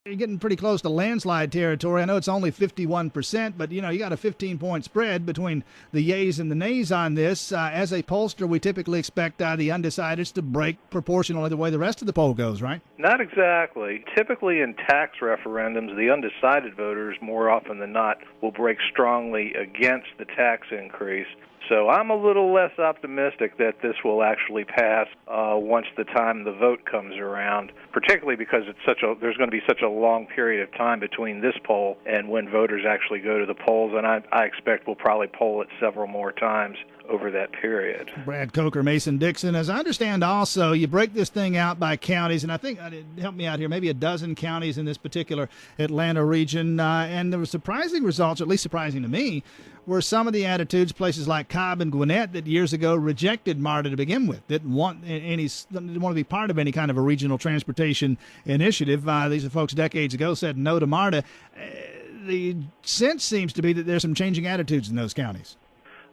You're getting pretty close to landslide territory. I know it's only 51%, but you got a 15-point spread between the yays and the nays on this. As a pollster, we typically expect the undecideds to break proportionally the way the rest of the poll goes, right? Not exactly. Typically in tax referendums, the undecided voters, more often than not, will break strongly against the tax increase. So I'm a little less optimistic that this will actually pass once the time the vote comes around, particularly because there's going to be such a long period of time between this poll and when voters actually go to the polls, and I expect we'll probably poll it several more times over that period. Brad Coker, Mason-Dixon. As I understand also, you break this thing out by counties, and I think, help me out here, maybe a dozen counties in this particular Atlanta region, and there were surprising results, or at least surprising to me, were some of the attitudes, places like Cobb and Gwinnett that years ago rejected MARTA to begin with, didn't want to be part of any kind of a regional transportation initiative. These are folks decades ago said no to MARTA. The sense seems to be that there's some changing attitudes in those counties.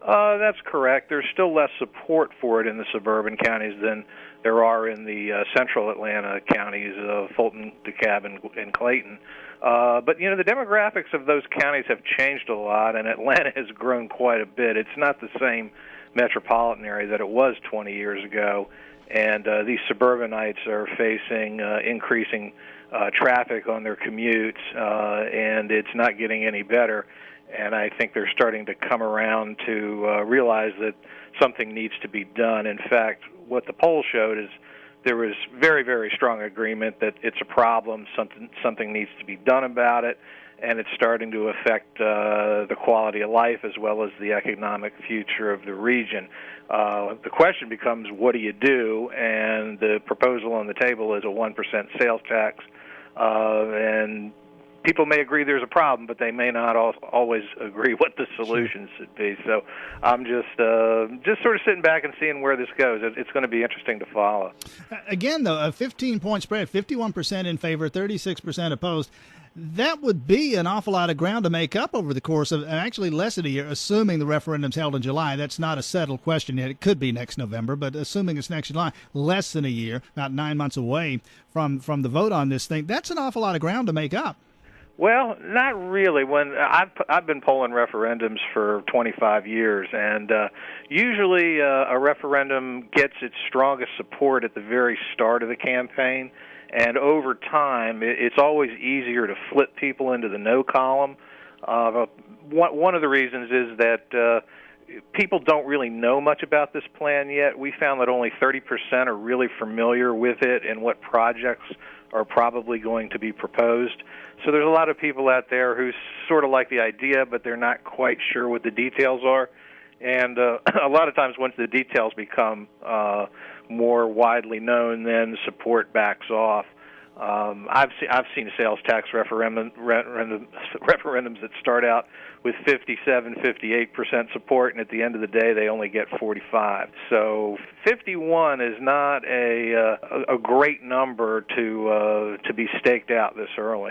That's correct. There's still less support for it in the suburban counties than there are in the central Atlanta counties of Fulton, DeKalb, and Clayton. But, the demographics of those counties have changed a lot, and Atlanta has grown quite a bit. It's not the same metropolitan area that it was 20 years ago, and these suburbanites are facing increasing traffic on their commutes, and it's not getting any better. And I think they're starting to come around to realize that something needs to be done. In fact, what the poll showed is there was very, very strong agreement that it's a problem, something needs to be done about it, and it's starting to affect the quality of life as well as the economic future of the region. The question becomes, what do you do? And the proposal on the table is a 1% sales tax, and people may agree there's a problem, but they may not always agree what the solution should be. So I'm just sort of sitting back and seeing where this goes. It's going to be interesting to follow. Again, though, a 15-point spread, 51% in favor, 36% opposed. That would be an awful lot of ground to make up over the course of actually less than a year, assuming the referendum's held in July. That's not a settled question yet. It could be next November, but assuming it's next July, less than a year, about 9 months away from the vote on this thing, that's an awful lot of ground to make up. Well, not really. When I've been polling referendums for 25 years, and usually a referendum gets its strongest support at the very start of the campaign, and over time, it's always easier to flip people into the no column. One of the reasons is that people don't really know much about this plan yet. We found that only 30% are really familiar with it and what projects are probably going to be proposed. So there's a lot of people out there who sort of like the idea, but they're not quite sure what the details are. And a lot of times once the details become more widely known, then support backs off. I've seen sales tax referendums that start out with 57, 58% support, and at the end of the day, they only get 45. So 51 is not a great number to be staked out this early.